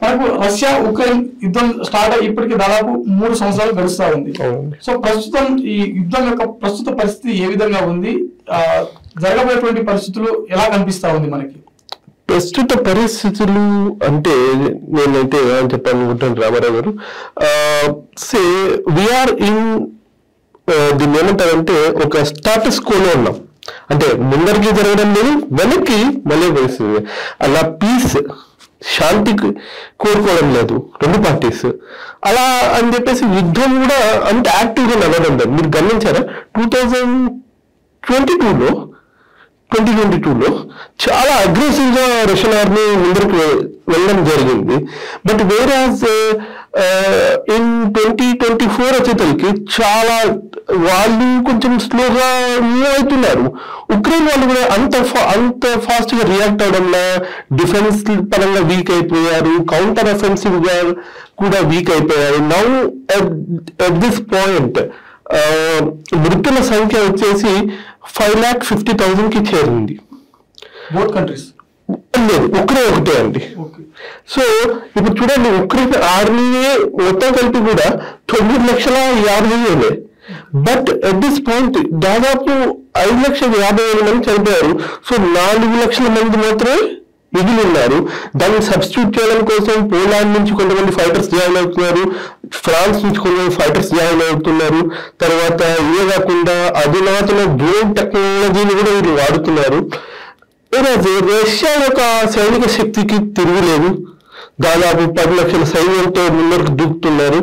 మనకు Russia Ukraine యుద్ధం start అయ్యి ఇప్పటికి దాదాపు 3 సంవత్సరాలు గడుస్తూ ఉంది. సో ప్రస్తుతం ఈ యుద్ధం యొక్క ప్రస్తుత పరిస్థితి ఏ విధంగా ఉంది, జరగబోయేటువంటి పరిస్థితులు ఎలా కనిపిస్తా ఉంది మనకి? ప్రస్తుత పరిస్థితులు అంటే నేనైతే చెప్పాలనుకుంటున్నాను రామారావు గారు, సే వీఆర్ ఇన్ దీన్ని ఏమంటారంటే ఒక స్టాటస్ కోలో ఉన్నాం. అంటే ముందరికి జరగడం లేదు, వెనక్కి మళ్ళీ పరిస్థితి. అలా పీస్ శాంతి కోరుకోవడం లేదు రెండు పార్టీస్. అలా అని చెప్పేసి యుద్ధం కూడా అంత యాక్టివ్గా నడవడం లేదు. మీరు గమనించారా 2022లో చాలా అగ్రెసివ్ గా రష్యన్ ఆర్మీ ముందరికి వెళ్ళడం జరిగింది. బట్ వేరాజ్ ఇన్ 2024 వచ్చేసరికి చాలా వాళ్ళు కొంచెం స్లోగా మూవ్ అవుతున్నారు. ఉక్రెయిన్ వాళ్ళు కూడా అంత ఫాస్ట్ గా రియాక్ట్ అవడంలో డిఫెన్స్ పరంగా వీక్ అయిపోయారు, కౌంటర్ అఫెన్సివ్ గా కూడా వీక్ అయిపోయారు. నౌ అట్ దిస్ పాయింట్ మృతుల సంఖ్య వచ్చేసి 5,50,000 కి చేరింది. బోత్ కంట్రీస్ లేదు, ఉక్రెయిన్ ఒకటే అండి. సో ఇప్పుడు చూడండి, ఉక్రెయిన్ ఆర్మీయే మొత్తం కలిపి కూడా 9,50,000. బట్ అట్ దిస్ పాయింట్ దాదాపు 5,50,000 మంది చనిపోయారు. సో 4,00,000 మంది మాత్రమే మిగిలి ఉన్నారు. దాన్ని సబ్స్టిట్యూట్ చేయడం కోసం పోలాండ్ నుంచి కొంతమంది ఫైటర్స్ జాయిన్ అవుతున్నారు, ఫ్రాన్స్ నుంచి కొంతమంది ఫైటర్స్ జాయిన్ అవుతున్నారు. తర్వాత ఇవే కాకుండా అధునాతన డ్రోన్ టెక్నాలజీని కూడా వీళ్ళు వాడుతున్నారు. రష్యా యొక్క సైనిక శక్తికి తిరుగులేదు. దాదాపు 10 లక్షల సైన్యంతో ముందరకు దూకుతున్నారు.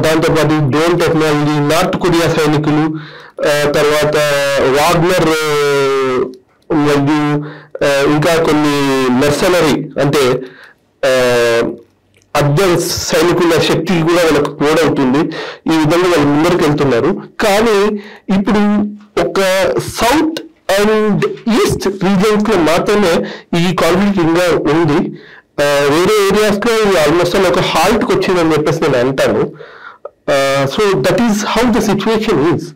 దాంతోపాటు డ్రోన్ టెక్నాలజీ, నార్త్ కొరియా సైనికులు, తర్వాత వాగ్నర్ మరియు ఇంకా కొన్ని మెర్సనరీ అంటే అద్దె సైనికుల శక్తి కూడా వాళ్ళకు తోడవుతుంది. ఈ విధంగా వాళ్ళు ముందరికి వెళ్తున్నారు. కానీ ఇప్పుడు ఒక సౌత్ అండ్ ఈస్ట్ రీజియన్స్ లో మాత్రమే ఈ కాన్ఫ్లిక్ట్ ఇంకా ఉంది. వేరే ఏరియాస్ లో ఆల్మోస్ట్ ఒక హాల్ట్ కి వచ్చిందని చెప్పేసి నేను అంటాను. So that is how the situation is.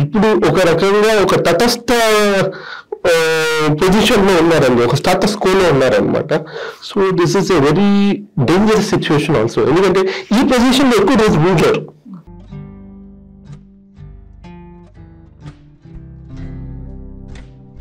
ఇప్పుడు ఒక రకంగా ఒక తటస్థ పొజిషన్ లో ఉన్నారండి, ఒక స్టాటస్ కోలో ఉన్నారనమాట. So this is a very dangerous situation also. ఎందుకంటే ఈ పొజిషన్ లో ఎక్కువ రోజు ఉండరు.